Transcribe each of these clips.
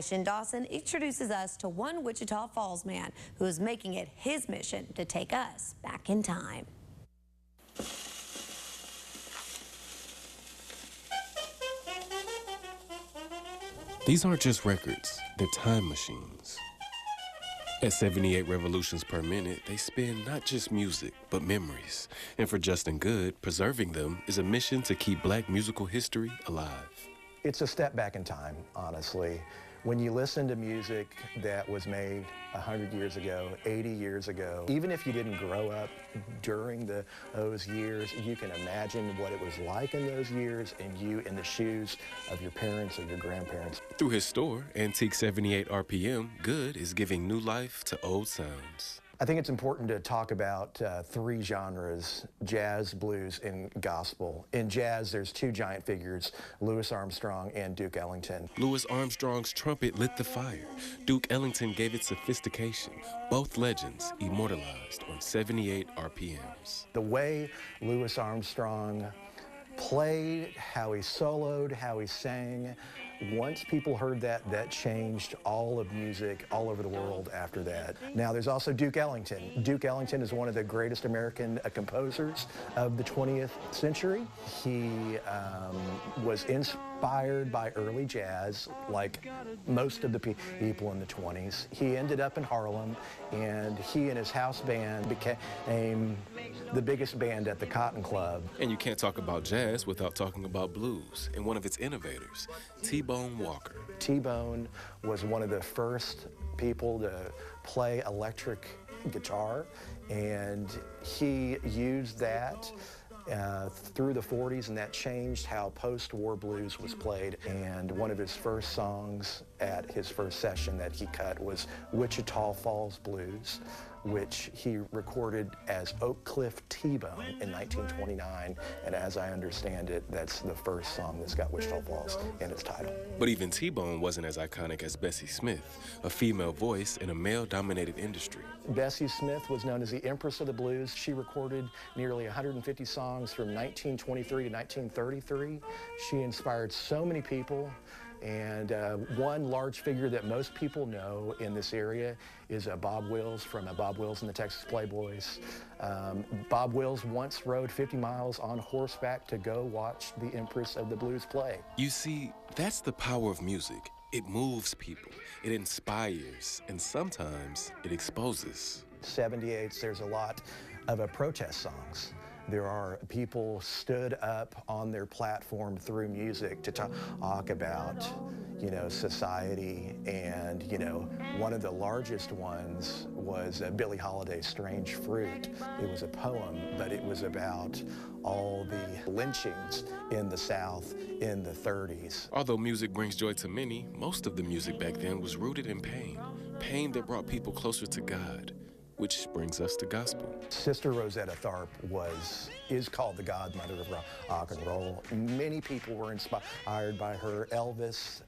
Dawson introduces us to one Wichita Falls man who is making it his mission to take us back in time. These aren't just records, they're time machines. At 78 revolutions per minute, they spin not just music, but memories. And for Justin Good, preserving them is a mission to keep Black musical history alive. It's a step back in time, honestly. When you listen to music that was made 100 years ago, 80 years ago, even if you didn't grow up during those years, you can imagine what it was like in those years and you in the shoes of your parents or your grandparents. Through his store, Antique 78 RPM, Good is giving new life to old sounds. I think it's important to talk about three genres: jazz, blues, and gospel. In jazz, there's two giant figures, Louis Armstrong and Duke Ellington. Louis Armstrong's trumpet lit the fire. Duke Ellington gave it sophistication. Both legends immortalized on 78 RPMs. The way Louis Armstrong played, how he soloed, how he sang, once people heard that, that changed all of music all over the world after that. Now there's also Duke Ellington. Duke Ellington is one of the greatest American composers of the 20th century. He was inspired by early jazz, like most of the people in the 20s. He ended up in Harlem, and he and his house band became the biggest band at the Cotton Club. And you can't talk about jazz without talking about blues and one of its innovators, T-Bone Walker. T-Bone was one of the first people to play electric guitar, and he used that through the 40s, and that changed how post-war blues was played. And one of his first songs at his first session that he cut was Wichita Falls Blues, which he recorded as Oak Cliff T-Bone in 1929, and as I understand it, that's the first song that's got Wichita Falls in its title. But even T-Bone wasn't as iconic as Bessie Smith, a female voice in a male-dominated industry. Bessie Smith was known as the Empress of the Blues. She recorded nearly 150 songs from 1923 to 1933. She inspired so many people. And one large figure that most people know in this area is Bob Wills from Bob Wills and the Texas Playboys. Bob Wills once rode 50 miles on horseback to go watch the Empress of the Blues play. You see, that's the power of music. It moves people, it inspires, and sometimes it exposes. 78s, there's a lot of protest songs. There are people stood up on their platform through music to talk about, society. And, one of the largest ones was Billie Holiday's Strange Fruit. It was a poem, but it was about all the lynchings in the South in the 30s. Although music brings joy to many, most of the music back then was rooted in pain. Pain that brought people closer to God. Which brings us to gospel. Sister Rosetta Tharpe is called the godmother of rock and roll. Many people were inspired by her. Elvis,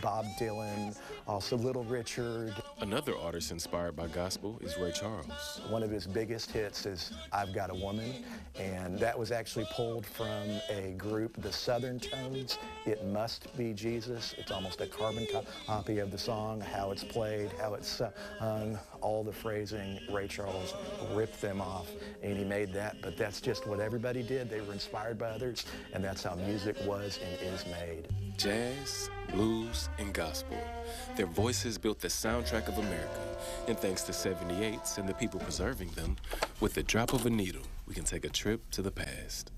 Bob Dylan, also Little Richard. Another artist inspired by gospel is Ray Charles. One of his biggest hits is I've Got a Woman, and that was actually pulled from a group, the Southern Tones. It Must Be Jesus. It's almost a carbon copy of the song, how it's played, how it's sung, all the phrasing. Ray Charles ripped them off, and he made that, but that's just what everybody did. They were inspired by others, and that's how music was and is made. Jazz, blues, and gospel. Their voices built the soundtrack of America, and thanks to 78s and the people preserving them, with the drop of a needle, we can take a trip to the past.